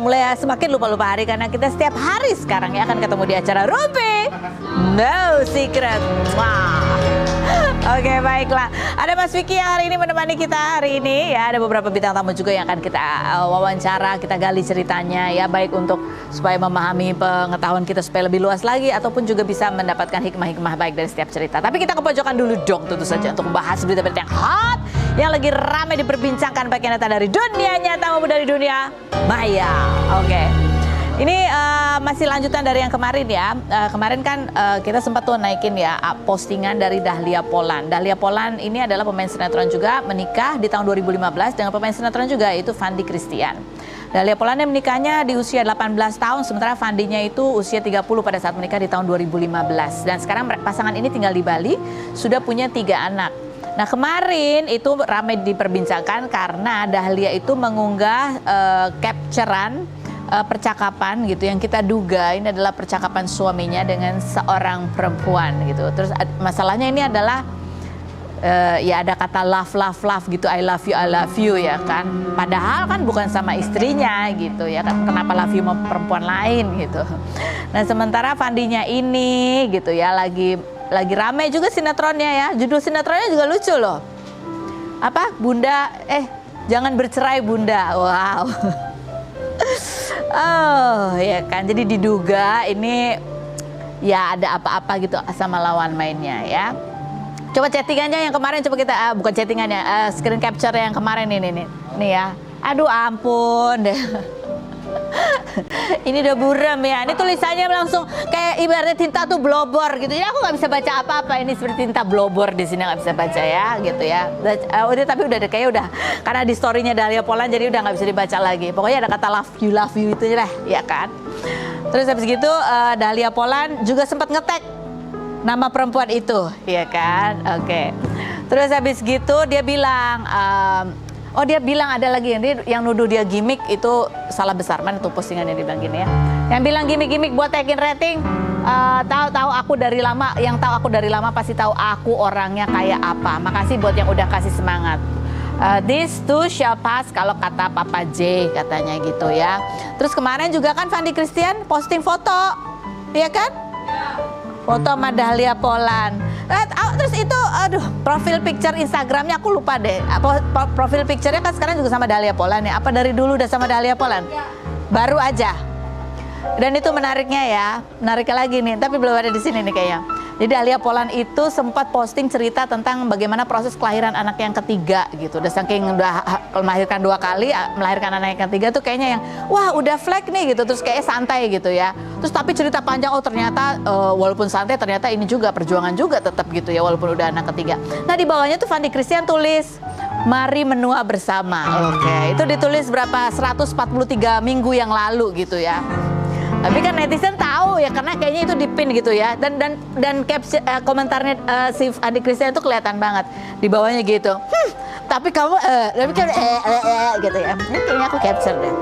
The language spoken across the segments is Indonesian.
mulai semakin lupa-lupa hari karena kita setiap hari sekarang ya akan ketemu di acara Rumpi No Secret. Wah. Oke, baiklah. Ada Mas Vicky yang hari ini menemani kita hari ini ya. Ada beberapa bintang tamu juga yang akan kita wawancara, kita gali ceritanya ya, baik untuk supaya memahami pengetahuan kita supaya lebih luas lagi ataupun juga bisa mendapatkan hikmah-hikmah baik dari setiap cerita. Tapi kita ke pojokan dulu dong tentu saja untuk membahas berita-berita yang hot yang lagi ramai diperbincangkan baik yang datang dari dunia nyata maupun dari dunia maya. Oke. Ini masih lanjutan dari yang kemarin ya. Kemarin kan kita sempat tuh naikin ya postingan dari Dahlia Poland. Dahlia Poland ini adalah pemain sinetron juga, menikah di tahun 2015 dengan pemain sinetron juga yaitu Fandi Christian. Dahlia Poland yang menikahnya di usia 18 tahun, sementara Fandinya itu usia 30 pada saat menikah di tahun 2015. Dan sekarang pasangan ini tinggal di Bali, sudah punya 3 anak. Nah kemarin itu ramai diperbincangkan karena Dahlia itu mengunggah capturean percakapan gitu yang kita duga ini adalah percakapan suaminya dengan seorang perempuan gitu. Terus masalahnya ini adalah ya ada kata love gitu, I love you ya kan. Padahal kan bukan sama istrinya gitu ya kan. Kenapa love you sama perempuan lain gitu. Nah sementara Fandinya ini gitu ya lagi ramai juga sinetronnya ya. Judul sinetronnya juga lucu loh. Apa? Bunda jangan bercerai Bunda. Wow. Oh ya kan, jadi diduga ini ya ada apa-apa gitu sama lawan mainnya ya. Coba chattingannya yang kemarin, coba kita bukan chattingannya, screen capture yang kemarin ini nih ya. Aduh ampun deh. Ini udah buram ya. Ini tulisannya langsung kayak ibaratnya tinta tuh blobor gitu. Jadi aku nggak bisa baca apa-apa. Ini seperti tinta blobor di sini nggak bisa baca ya, gitu ya. Tapi udah kayaknya udah karena di storynya Dahlia Poland jadi udah nggak bisa dibaca lagi. Pokoknya ada kata love you itu lah, ya kan. Terus habis gitu Dahlia Poland juga sempat nge-tag nama perempuan itu, ya kan. Oke. Terus habis gitu dia bilang. Dia bilang ada lagi yang nuduh dia gimmick itu salah besar. Mana tuh postingannya dia bilang gini ya. Yang bilang gimmick buat naikin rating. Tahu aku dari lama, yang tahu aku dari lama pasti tahu aku orangnya kayak apa. Makasih buat yang udah kasih semangat. This too shall pass kalau kata Papa J katanya gitu ya. Terus kemarin juga kan Fandi Christian posting foto, ya kan? Foto sama Dahlia Poland. Terus itu, profil picture Instagramnya aku lupa deh. Profil picturenya kan sekarang juga sama Dahlia Poland ya. Apa dari dulu udah sama Dahlia Poland? Ya. Baru aja. Dan itu menariknya ya, menariknya lagi nih. Tapi belum ada di sini nih kayaknya. Jadi Dahlia Poland itu sempat posting cerita tentang bagaimana proses kelahiran anak yang ketiga gitu. Udah saking melahirkan 2 kali, melahirkan anak yang ketiga tuh kayaknya yang wah udah flag nih gitu. Terus kayaknya santai gitu ya. Terus tapi cerita panjang ternyata walaupun santai ternyata ini juga perjuangan juga tetap gitu ya walaupun udah anak ketiga. Nah di bawahnya tuh Fandi Christian tulis mari menua bersama. Oke, itu ditulis berapa 143 minggu yang lalu gitu ya. Tapi kan netizen tahu ya karena kayaknya itu dipin gitu ya dan caption komentarnya si Fandi Christian itu kelihatan banget di bawahnya gitu. Tapi kamu gitu ya. Ini kayaknya aku capture deh.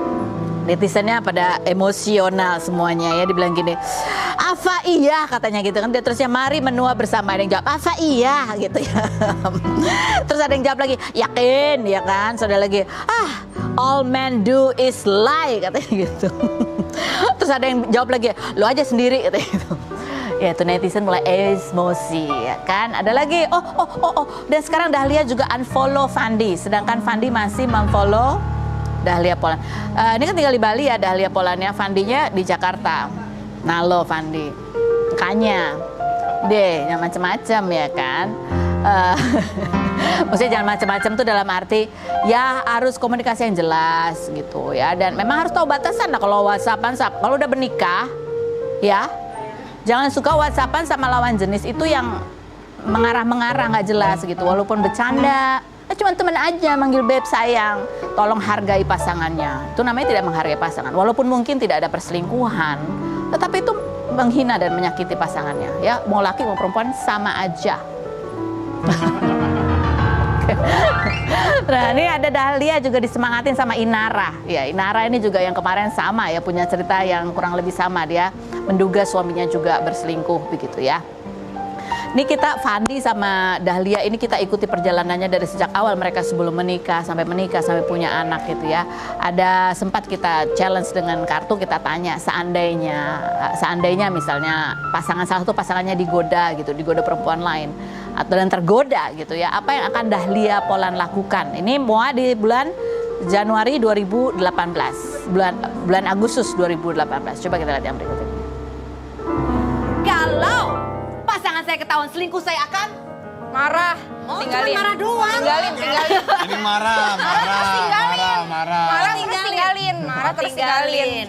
Netizennya pada emosional semuanya ya, dibilang gini, "Apa iya?" katanya gitu kan. Dia terusnya mari menua bersama, ada yang jawab, "Apa iya?" gitu ya. Terus ada yang jawab lagi, "Yakin?" ya kan. Sudah lagi, "All men do is lie," katanya gitu. Terus ada yang jawab lagi, "Lo aja sendiri," katanya gitu. Ya itu netizen mulai emosi ya kan. Ada lagi, dan sekarang Dahlia juga unfollow Fandi, sedangkan Fandi masih memfollow Dahlia Poland. Ini kan tinggal di Bali ya Dahlia Polandnya, Fandinya di Jakarta. Nalo Fandi. Makanya deh, jangan macem-macem ya kan. Maksudnya jangan macam-macam tuh dalam arti ya harus komunikasi yang jelas gitu ya, dan memang harus tahu batasan. Nah kalau WhatsAppan, kalau udah bernikah ya jangan suka WhatsAppan sama lawan jenis itu yang mengarah-mengarah nggak jelas gitu, walaupun bercanda. Cuma teman aja manggil beb sayang, tolong hargai pasangannya. Itu namanya tidak menghargai pasangan. Walaupun mungkin tidak ada perselingkuhan, tetapi itu menghina dan menyakiti pasangannya. Ya mau laki mau perempuan sama aja. Nah ini ada Dahlia juga disemangatin sama Inara. Ya Inara ini juga yang kemarin sama ya, punya cerita yang kurang lebih sama. Dia menduga suaminya juga berselingkuh begitu ya. Ini kita Fandi sama Dahlia ini kita ikuti perjalanannya dari sejak awal mereka sebelum menikah sampai punya anak gitu ya. Ada sempat kita challenge dengan kartu, kita tanya seandainya misalnya salah satu pasangannya digoda perempuan lain atau dan tergoda gitu ya, apa yang akan Dahlia Polan lakukan? Ini mau di bulan Januari 2018, bulan Agustus 2018. Coba kita lihat yang berikut ini. Kalau pasangan saya ketahuan selingkuh, saya akan marah. tinggalin. Marah doang. Tinggalin. Ini marah. Marah terus tinggalin.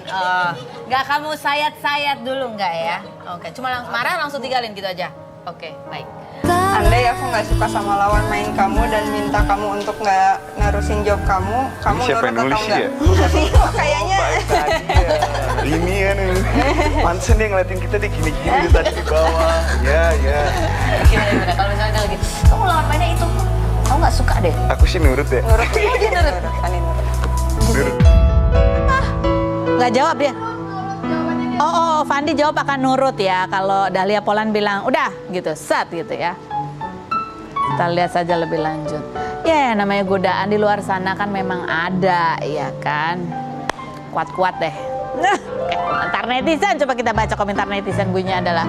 Nggak kamu sayat-sayat dulu nggak ya? Oke, cuma marah langsung tinggalin gitu aja. Oke, baik. Andai aku nggak suka sama lawan main kamu dan minta kamu untuk nggak nerusin job kamu Siapa nurut yang atau nulis enggak? ya? Kayaknya Ini kan pansen dia ngeliatin kita di gini-gini dari tadi di bawah. Ya. Gimana kalau misalnya lagi, kamu lawan mainnya itu, kamu nggak suka deh. Aku sih nurut ya. nurut. Dia nurut. Ani nurut. Nurut. Nggak jawab dia. Oh, Fandi jawab akan nurut ya. Kalau Dahlia Polan bilang udah gitu, set gitu ya. Kita lihat saja lebih lanjut. Ya, namanya godaan di luar sana kan memang ada, ya kan. Kuat-kuat deh. Nah, komentar netizen, coba kita baca komentar netizen. Bunyinya adalah,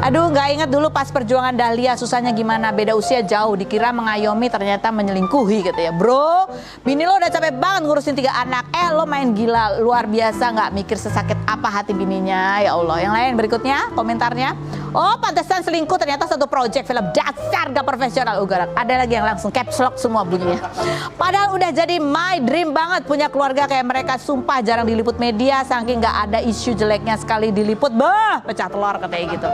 aduh, nggak ingat dulu pas perjuangan Dahlia susahnya gimana, beda usia jauh, dikira mengayomi ternyata menyelingkuhi gitu ya. Bro, bini lo udah capek banget ngurusin 3 anak, lo main gila luar biasa, nggak mikir sesakit apa hati bininya, ya Allah. Yang lain berikutnya komentarnya, oh pantesan selingkuh ternyata satu project film, dasar gak profesional ugarak. Ada lagi yang langsung caps lock semua bunyinya. Padahal udah jadi my dream banget punya keluarga kayak mereka, sumpah jarang diliput media, saking nggak ada isu jeleknya, sekali diliput, pecah telur katanya gitu.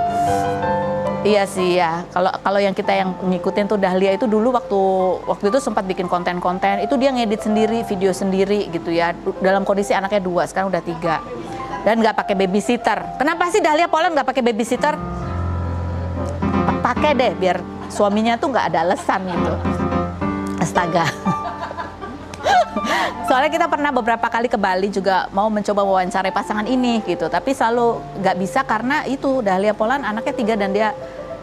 Iya sih ya. Kalau yang kita yang ngikutin tuh Dahlia itu dulu waktu itu sempat bikin konten-konten. Itu dia ngedit sendiri, video sendiri gitu ya. Dalam kondisi anaknya 2, sekarang udah 3. Dan nggak pakai babysitter. Kenapa sih Dahlia Polan nggak pakai babysitter? Pakai deh biar suaminya tuh nggak ada alasan gitu. Astaga. Soalnya kita pernah beberapa kali ke Bali juga mau mencoba wawancarai pasangan ini gitu, tapi selalu nggak bisa karena itu Dahlia Polan anaknya 3 dan dia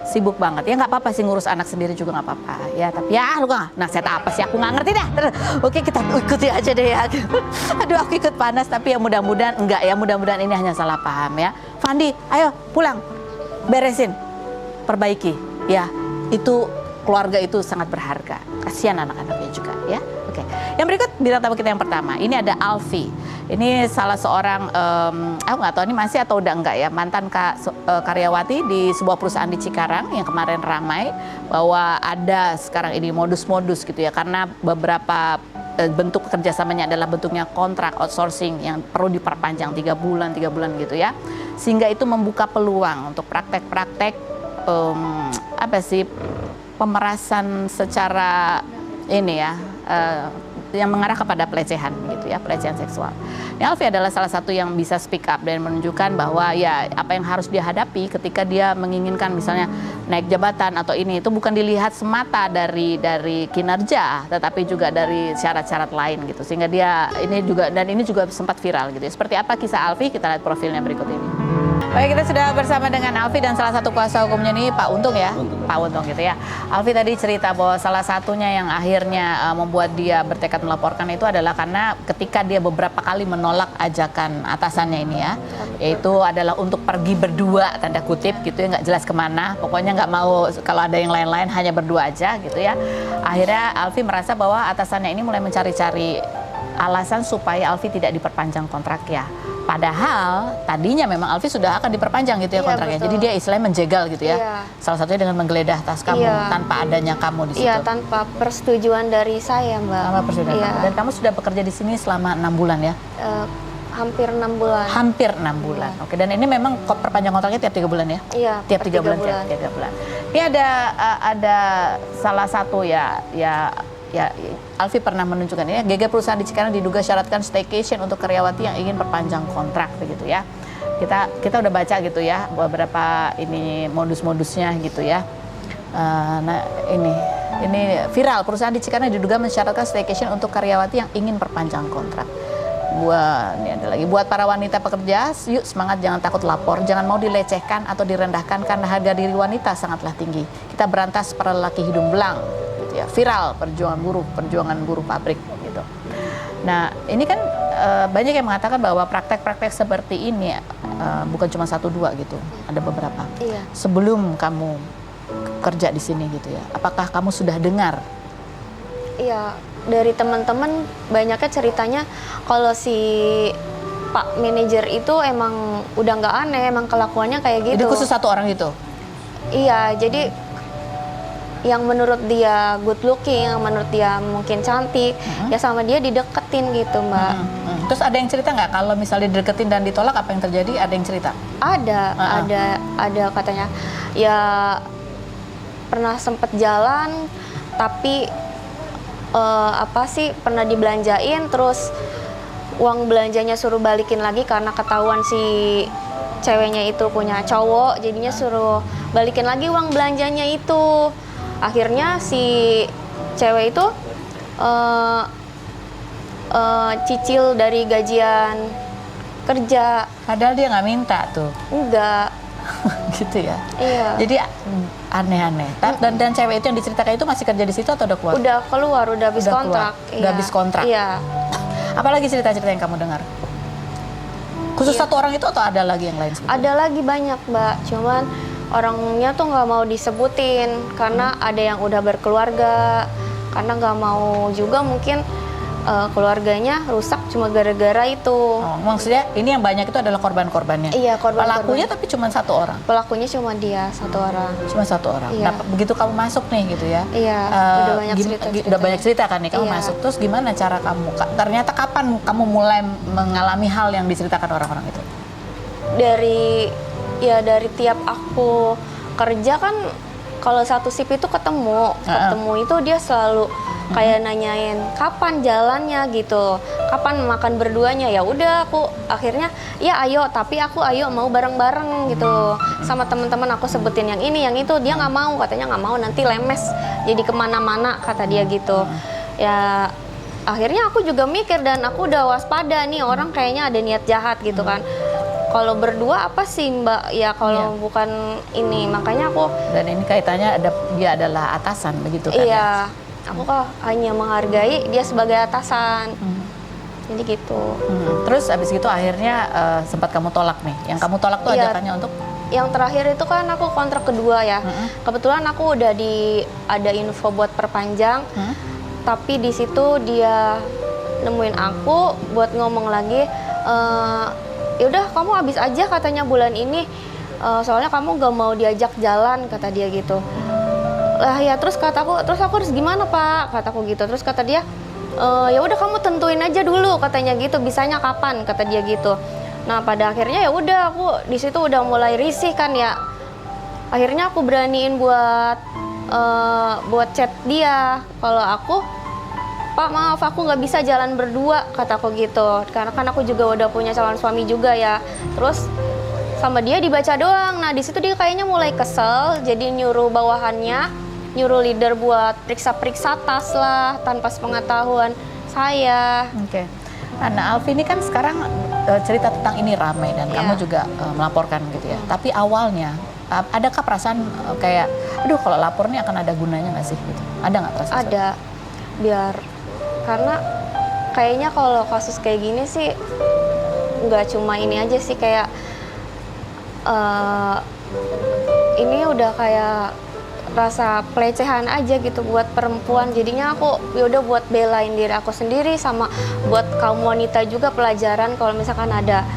sibuk banget. Ya nggak apa-apa sih ngurus anak sendiri juga nggak apa-apa ya, tapi ya lu nggak nasihat apa sih, aku nggak ngerti dah. Oke, kita ikuti aja deh ya. Aduh, aku ikut panas, tapi ya mudah-mudahan enggak ya, mudah-mudahan ini hanya salah paham ya. Fandi, ayo pulang, beresin, perbaiki ya. Itu keluarga itu sangat berharga, kasihan anak-anaknya juga ya. Oke, yang berikut bintang tamu kita yang pertama, ini ada Alfi. Ini salah seorang, aku nggak tahu ini masih atau udah enggak ya, mantan karyawati di sebuah perusahaan di Cikarang yang kemarin ramai bahwa ada sekarang ini modus-modus gitu ya, karena beberapa bentuk kerjasamanya adalah bentuknya kontrak outsourcing yang perlu diperpanjang 3 bulan gitu ya, sehingga itu membuka peluang untuk praktek-praktek pemerasan secara ini ya, yang mengarah kepada pelecehan gitu ya, pelecehan seksual. Alfi adalah salah satu yang bisa speak up dan menunjukkan bahwa ya apa yang harus dia hadapi ketika dia menginginkan misalnya naik jabatan atau ini, itu bukan dilihat semata dari kinerja, tetapi juga dari syarat-syarat lain gitu, sehingga dia ini juga sempat viral gitu. Seperti apa kisah Alfi? Kita lihat profilnya berikut ini. Baik, kita sudah bersama dengan Alfi dan salah satu kuasa hukumnya ini Pak Untung ya, Pak Untung gitu ya. Alfi tadi cerita bahwa salah satunya yang akhirnya membuat dia bertekad melaporkan itu adalah karena ketika dia beberapa kali menolak ajakan atasannya ini ya, yaitu adalah untuk pergi berdua, tanda kutip gitu ya, nggak jelas kemana, pokoknya nggak mau kalau ada yang lain-lain, hanya berdua aja gitu ya. Akhirnya Alfi merasa bahwa atasannya ini mulai mencari-cari alasan supaya Alfi tidak diperpanjang kontrak ya. Padahal tadinya memang Alfi sudah akan diperpanjang gitu ya kontraknya. Betul. Jadi dia istilahnya menjegal gitu ya. Iya. Salah satunya dengan menggeledah tas kamu tanpa adanya kamu di situ. Iya, tanpa persetujuan dari saya, Mbak. Tanpa persetujuan Iya. kamu. Dan kamu sudah bekerja di sini selama 6 bulan ya? Hampir 6 bulan. Hampir 6 bulan. Oke, dan ini memang perpanjang kontraknya tiap 3 bulan ya? Iya, Tiap per 3 bulan, 3 bulan. tiap 3 bulan. Ini ada salah satu ya Alfi pernah menunjukkan ini, GG perusahaan di Cikarang diduga syaratkan staycation untuk karyawati yang ingin perpanjang kontrak begitu ya. Kita udah baca gitu ya beberapa ini modus-modusnya gitu ya. Nah ini viral, perusahaan di Cikarang diduga mensyaratkan staycation untuk karyawati yang ingin perpanjang kontrak. Ini ada lagi. Buat para wanita pekerja, yuk semangat, jangan takut lapor, jangan mau dilecehkan atau direndahkan karena harga diri wanita sangatlah tinggi. Kita berantas para lelaki hidung belang, gitu ya. Viral perjuangan buruh pabrik, gitu. Nah, ini kan banyak yang mengatakan bahwa praktek-praktek seperti ini bukan cuma 1-2 gitu, ada beberapa. Iya. Sebelum kamu kerja di sini gitu ya, apakah kamu sudah dengar? Iya, dari teman-teman banyaknya ceritanya kalau si Pak manajer itu emang udah nggak aneh, emang kelakuannya kayak gitu. Jadi khusus satu orang itu? Iya, jadi yang menurut dia good looking, yang menurut dia mungkin cantik, ya sama dia dideketin gitu, Mbak. Terus ada yang cerita nggak kalau misalnya dideketin dan ditolak, apa yang terjadi? Ada yang cerita? Ada katanya. Ya pernah sempet jalan, tapi pernah dibelanjain, terus uang belanjanya suruh balikin lagi karena ketahuan si ceweknya itu punya cowok, jadinya suruh balikin lagi uang belanjanya itu. Akhirnya si cewek itu cicil dari gajian kerja. Padahal dia nggak minta tuh. Enggak. Gitu ya? Iya. Jadi aneh-aneh. Dan cewek itu yang diceritakan itu masih kerja di situ atau udah keluar? Udah keluar, udah habis Udah kontrak. keluar. Udah habis kontrak? Iya. Apalagi cerita-cerita yang kamu dengar? Khusus Iya. satu orang itu atau ada lagi yang lain sebetulnya? Ada lagi banyak, Mbak. Cuman orangnya tuh nggak mau disebutin karena ada yang udah berkeluarga, karena nggak mau juga mungkin keluarganya rusak cuma gara-gara itu. Oh, maksudnya ini yang banyak itu adalah korban-korbannya? Iya, korban-korban. Pelakunya tapi cuma satu orang? Pelakunya cuma dia, satu orang. Cuma satu orang? Iya. Nah, begitu kamu masuk nih gitu ya? Iya, udah banyak cerita. Udah banyak cerita kan nih, kamu Iya. masuk. Terus gimana cara kamu? Ternyata kapan kamu mulai mengalami hal yang diceritakan orang-orang itu? Dari tiap aku kerja kan, kalau satu shift itu ketemu itu dia selalu kayak nanyain kapan jalannya gitu, kapan makan berduanya. Ya udah, aku akhirnya ya ayo, tapi aku ayo mau bareng-bareng gitu sama teman-teman. Aku sebutin yang ini yang itu, dia nggak mau, katanya nggak mau, nanti lemes jadi kemana-mana kata dia gitu. Ya akhirnya aku juga mikir dan aku udah waspada nih, orang kayaknya ada niat jahat gitu kan. Kalau berdua apa sih, Mbak? Ya kalau bukan ini, makanya aku. Dan ini kaitannya dia adalah atasan begitu kan? Iya, aku kok hanya menghargai dia sebagai atasan. Jadi gitu. Terus abis gitu akhirnya sempat kamu tolak nih. Yang kamu tolak tuh Iya. ajakannya untuk? Yang terakhir itu kan aku kontrak kedua ya. Kebetulan aku udah ada info buat perpanjang. Tapi di situ dia nemuin aku buat ngomong lagi. Yaudah kamu habis aja katanya bulan ini. Soalnya kamu gak mau diajak jalan kata dia gitu. Lah ya terus aku harus gimana Pak? Kataku gitu. Terus kata dia, ya udah kamu tentuin aja dulu katanya gitu. Bisanya kapan? Kata dia gitu. Nah pada akhirnya ya udah aku di situ udah mulai risih kan ya. Akhirnya aku beraniin buat chat dia. Kalau aku, Pak maaf aku nggak bisa jalan berdua kataku gitu. Karena kan aku juga udah punya calon suami juga ya. Terus sama dia dibaca doang. Nah di situ dia kayaknya mulai kesel. Jadi nyuruh bawahannya, nyuruh leader buat periksa-periksa tas lah tanpa sepengetahuan saya. Oke. Nah, Alfi ini kan sekarang cerita tentang ini ramai dan kamu juga melaporkan gitu ya. Tapi awalnya adakah perasaan kayak, aduh kalau lapor nih akan ada gunanya nggak sih? Gitu? Ada nggak perasaan? Ada, karena kayaknya kalau kasus kayak gini sih nggak cuma ini aja sih, kayak ini udah kayak rasa pelecehan aja gitu buat perempuan. Jadinya aku yaudah buat belain diri aku sendiri sama buat kaum wanita juga pelajaran kalau misalkan ada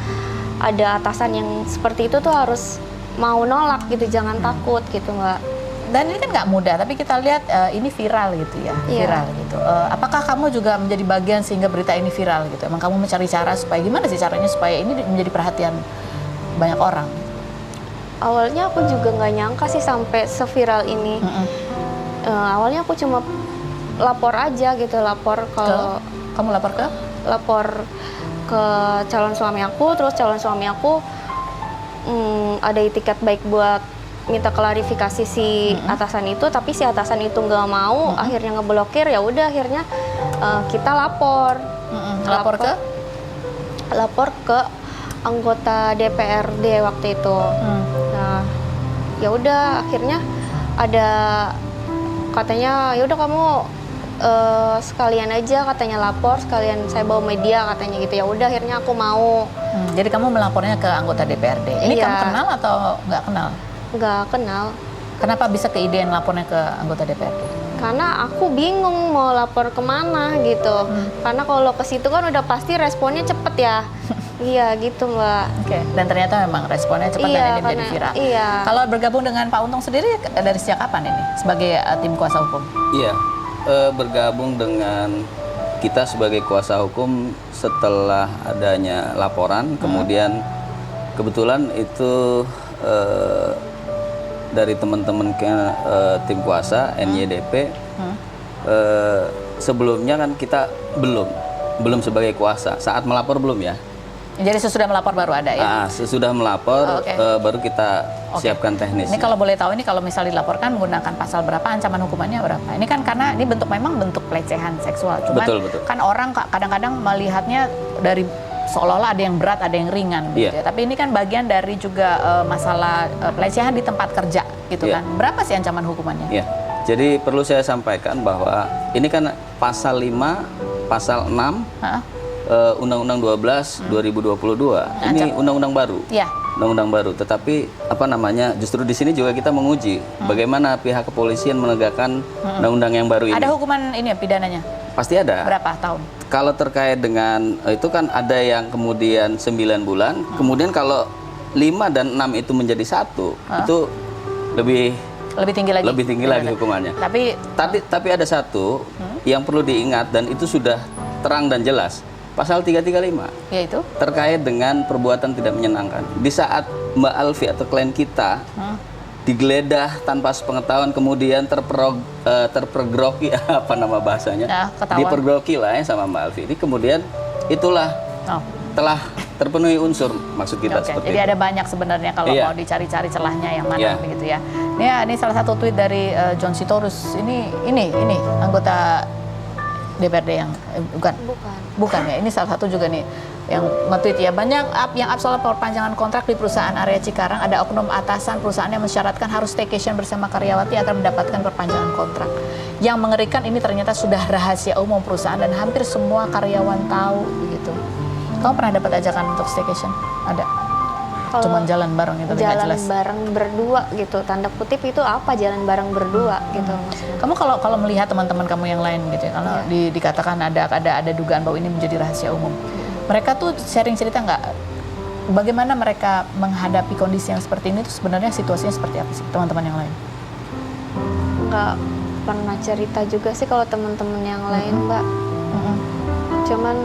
atasan yang seperti itu tuh harus mau nolak gitu, jangan takut gitu Mbak. Dan ini kan nggak mudah, tapi kita lihat ini viral gitu ya, viral gitu. Apakah kamu juga menjadi bagian sehingga berita ini viral gitu? Emang kamu mencari cara supaya gimana sih caranya supaya ini menjadi perhatian banyak orang? Awalnya aku juga nggak nyangka sih sampai seviral ini. Awalnya aku cuma lapor aja gitu, Kamu lapor ke calon suami aku, terus calon suami aku ada itikat baik buat minta klarifikasi si atasan itu, tapi si atasan itu nggak mau, akhirnya ngeblokir. Ya udah akhirnya kita lapor. Lapor ke lapor ke anggota DPRD waktu itu. Nah, ya udah akhirnya ada katanya ya udah kamu sekalian aja katanya lapor, sekalian saya bawa media katanya gitu. Ya udah akhirnya aku mau. Jadi kamu melapornya ke anggota DPRD. Ini Iya. kamu kenal atau nggak kenal? Nggak kenal. Kenapa bisa keidean lapornya ke anggota DPRD? Karena aku bingung mau lapor kemana gitu. Karena kalau ke situ kan udah pasti responnya cepet ya. Iya gitu Mbak. Oke. Dan ternyata memang responnya cepat Iya, dan ini menjadi karena- viral. iya. Kalau bergabung dengan Pak Untung sendiri dari sejak kapan ini sebagai tim kuasa hukum? Iya, bergabung dengan kita sebagai kuasa hukum setelah adanya laporan, kemudian kebetulan itu dari teman-teman tim kuasa NYDP. Sebelumnya kan kita belum sebagai kuasa, saat melapor belum ya. Jadi sesudah melapor baru ada ya? Sesudah melapor Oh, oke. baru kita Oke. siapkan teknis. Ini kalau boleh tahu ini kalau misalnya dilaporkan menggunakan pasal berapa, ancaman hukumannya berapa? Ini kan karena ini memang bentuk pelecehan seksual. Cuman Betul, betul. kan orang kadang-kadang melihatnya dari seolah-olah ada yang berat, ada yang ringan gitu ya. Iya. Tapi ini kan bagian dari juga masalah pelecehan di tempat kerja gitu Iya. kan. Berapa sih ancaman hukumannya? Ya, jadi perlu saya sampaikan bahwa ini kan pasal 5, pasal 6, Hah? Undang-Undang 12 2022. Ini undang-undang baru. Iya. Undang-undang baru. Tetapi apa namanya? Justru di sini juga kita menguji bagaimana pihak kepolisian menegakkan undang-undang yang baru ini. Ada hukuman ini ya, pidananya? Pasti ada. Berapa tahun? Kalau terkait dengan itu kan ada yang kemudian 9 bulan, kemudian kalau 5 dan 6 itu menjadi 1, itu lebih Lebih tinggi lagi? lebih tinggi lagi hukumannya. Tapi ada satu yang perlu diingat dan itu sudah terang dan jelas. Pasal 335 yaitu? terkait dengan perbuatan tidak menyenangkan. Di saat Mbak Alfi atau klien kita digeledah tanpa sepengetahuan, kemudian terpergroki apa nama bahasanya? Ya, ketahuan. Dipergroki lah ya sama Mbak Alfi. Ini kemudian itulah telah terpenuhi unsur maksud kita Oke, seperti jadi itu. ada banyak sebenarnya kalau Iya. mau dicari-cari celahnya yang mana Iya. begitu ya. Ini salah satu tweet dari John Sitorus. Ini anggota DPRD yang bukan ya. Ini salah satu juga nih yang nge-tweet ya. Banyak yang soal perpanjangan kontrak di perusahaan area Cikarang, ada oknum atasan perusahaan yang mensyaratkan harus staycation bersama karyawati agar mendapatkan perpanjangan kontrak. Yang mengerikan ini ternyata sudah rahasia umum perusahaan dan hampir semua karyawan tahu begitu. Kamu pernah dapat ajakan untuk staycation? Ada? Kalau Cuman jalan bareng itu nggak jalan jelas. bareng berdua gitu, tanda kutip itu apa jalan bareng berdua gitu maksudnya. Kamu kalau melihat teman-teman kamu yang lain gitu ya, kalau dikatakan ada dugaan bahwa ini menjadi rahasia umum. Mereka tuh sharing cerita nggak? Bagaimana mereka menghadapi kondisi yang seperti ini tuh sebenarnya situasinya seperti apa sih teman-teman yang lain? Nggak pernah cerita juga sih kalau teman-teman yang lain Mbak. Cuman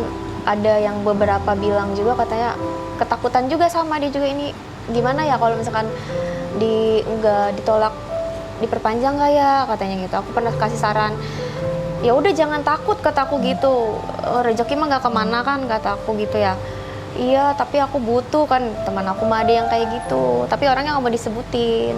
ada yang beberapa bilang juga katanya ketakutan juga sama dia juga, ini gimana ya kalau misalkan nggak ditolak diperpanjang nggak ya katanya gitu. Aku pernah kasih saran ya udah jangan takut kataku gitu, rezeki mah nggak kemana kan kataku gitu ya. Iya tapi aku butuh kan, teman aku mah ada yang kayak gitu tapi orangnya nggak mau disebutin.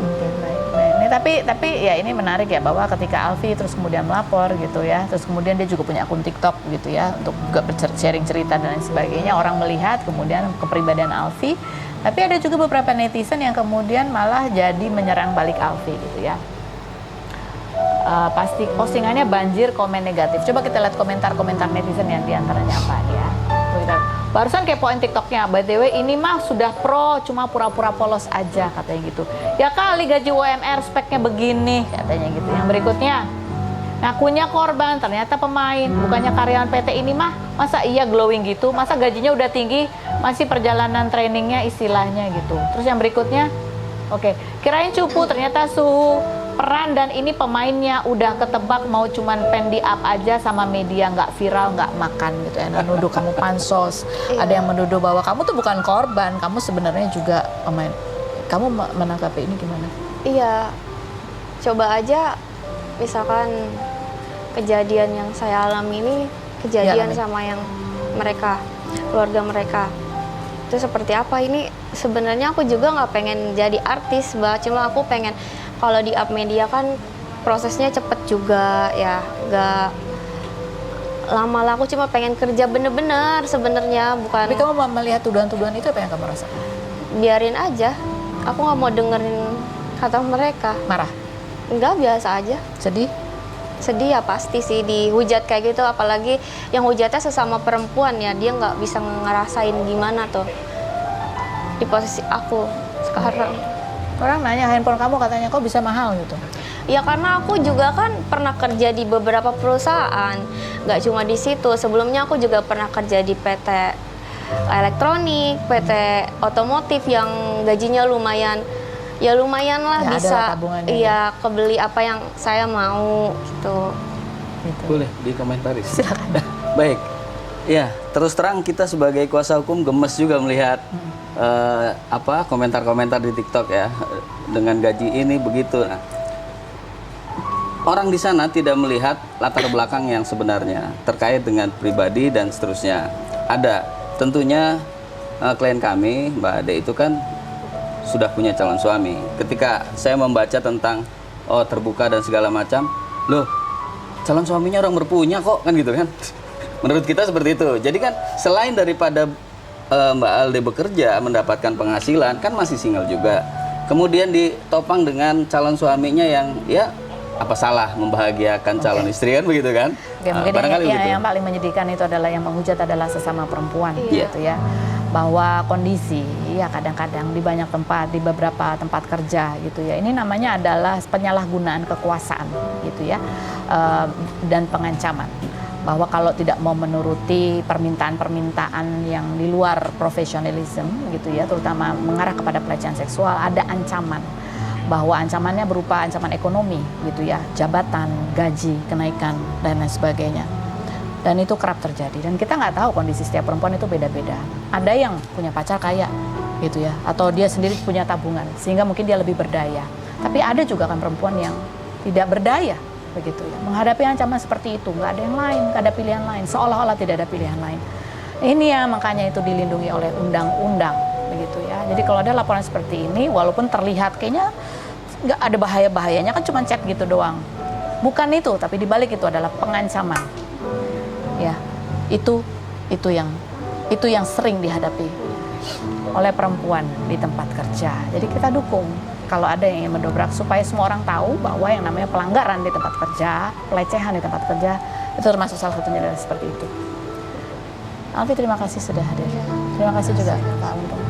Ini tapi ya ini menarik ya bahwa ketika Alfi terus kemudian melapor gitu ya, terus kemudian dia juga punya akun TikTok gitu ya untuk juga sharing cerita dan lain sebagainya, orang melihat kemudian kepribadian Alfi, tapi ada juga beberapa netizen yang kemudian malah jadi menyerang balik Alfi gitu ya. Pasti postingannya banjir komen negatif. Coba kita lihat komentar-komentar netizen yang diantaranya apa ya. Barusan kepoin TikToknya, by the way ini mah sudah pro, cuma pura-pura polos aja katanya gitu. Ya kali gaji UMR speknya begini katanya gitu. Yang berikutnya, ngakunya korban ternyata pemain, bukannya karyawan PT ini mah. Masa iya glowing gitu, masa gajinya udah tinggi, masih perjalanan trainingnya istilahnya gitu. Terus yang berikutnya, oke, kirain cupu ternyata suhu peran dan ini pemainnya udah ketebak mau cuman pen di up aja sama media, nggak viral, nggak makan gitu ya. Menuduh kamu pansos, ada yang menuduh bahwa kamu tuh bukan korban, kamu sebenarnya juga pemain. Kamu menanggapi ini gimana? Iya, coba aja misalkan kejadian yang saya alami ini kejadian sama yang mereka, keluarga mereka. Itu seperti apa ini? Sebenarnya aku juga nggak pengen jadi artis, Mbak. Cuma aku pengen kalau di up media kan prosesnya cepet juga ya, lama lah, aku cuma pengen kerja bener-bener sebenarnya, bukan Tapi kamu melihat tuduhan-tuduhan itu apa yang kamu rasakan? biarin aja. Aku nggak mau dengerin kata mereka. Marah? Enggak, biasa aja. Sedih? Sedih ya pasti sih, dihujat kayak gitu, apalagi yang hujatnya sesama perempuan ya, dia nggak bisa ngerasain gimana tuh di posisi aku sekarang. Orang nanya handphone kamu katanya kok bisa mahal gitu. Ya karena aku juga kan pernah kerja di beberapa perusahaan, nggak cuma di situ. Sebelumnya aku juga pernah kerja di PT elektronik, PT otomotif yang gajinya lumayan, ya lumayan lah, Ya, ada bisa tabungannya, iya kebeli apa yang saya mau gitu. Gitu. Boleh dikomentaris. Silakan. Baik. Ya, terus terang kita sebagai kuasa hukum gemes juga melihat komentar-komentar di TikTok ya, dengan gaji ini begitu. Nah, orang di sana tidak melihat latar belakang yang sebenarnya terkait dengan pribadi dan seterusnya. Ada tentunya klien kami, Mbak Ade itu kan sudah punya calon suami. Ketika saya membaca tentang terbuka dan segala macam, loh calon suaminya orang berpunya kok, kan gitu kan. Menurut kita seperti itu. Jadi kan selain daripada Mbak Alde bekerja mendapatkan penghasilan, kan masih single juga. Kemudian ditopang dengan calon suaminya yang ya apa salah membahagiakan calon istri kan begitu kan? Oke, mungkin Barangkali begitu. yang paling menyedihkan itu adalah yang menghujat adalah sesama perempuan Iya. gitu ya. Bahwa kondisi ya kadang-kadang di banyak tempat, di beberapa tempat kerja gitu ya. Ini namanya adalah penyalahgunaan kekuasaan gitu ya. Dan pengancaman. Bahwa kalau tidak mau menuruti permintaan-permintaan yang di luar profesionalisme gitu ya, terutama mengarah kepada pelecehan seksual, ada ancaman. Bahwa ancamannya berupa ancaman ekonomi gitu ya, jabatan, gaji, kenaikan dan lain sebagainya. Dan itu kerap terjadi, dan kita nggak tahu kondisi setiap perempuan itu beda-beda. Ada yang punya pacar kaya gitu ya, atau dia sendiri punya tabungan sehingga mungkin dia lebih berdaya. Tapi ada juga kan perempuan yang tidak berdaya begitu ya, menghadapi ancaman seperti itu, nggak ada yang lain, nggak ada pilihan lain, seolah-olah tidak ada pilihan lain. Ini ya makanya itu dilindungi oleh undang-undang begitu ya. Jadi kalau ada laporan seperti ini, walaupun terlihat kayaknya nggak ada bahaya-bahayanya, kan cuma chat gitu doang. Bukan itu, tapi dibalik itu adalah pengancaman. Ya, itu yang sering dihadapi oleh perempuan di tempat kerja. Jadi kita dukung kalau ada yang ingin mendobrak supaya semua orang tahu bahwa yang namanya pelanggaran di tempat kerja, pelecehan di tempat kerja itu termasuk salah satunya adalah seperti itu. Alfi, terima kasih sudah hadir. Terima kasih juga Pak Untung.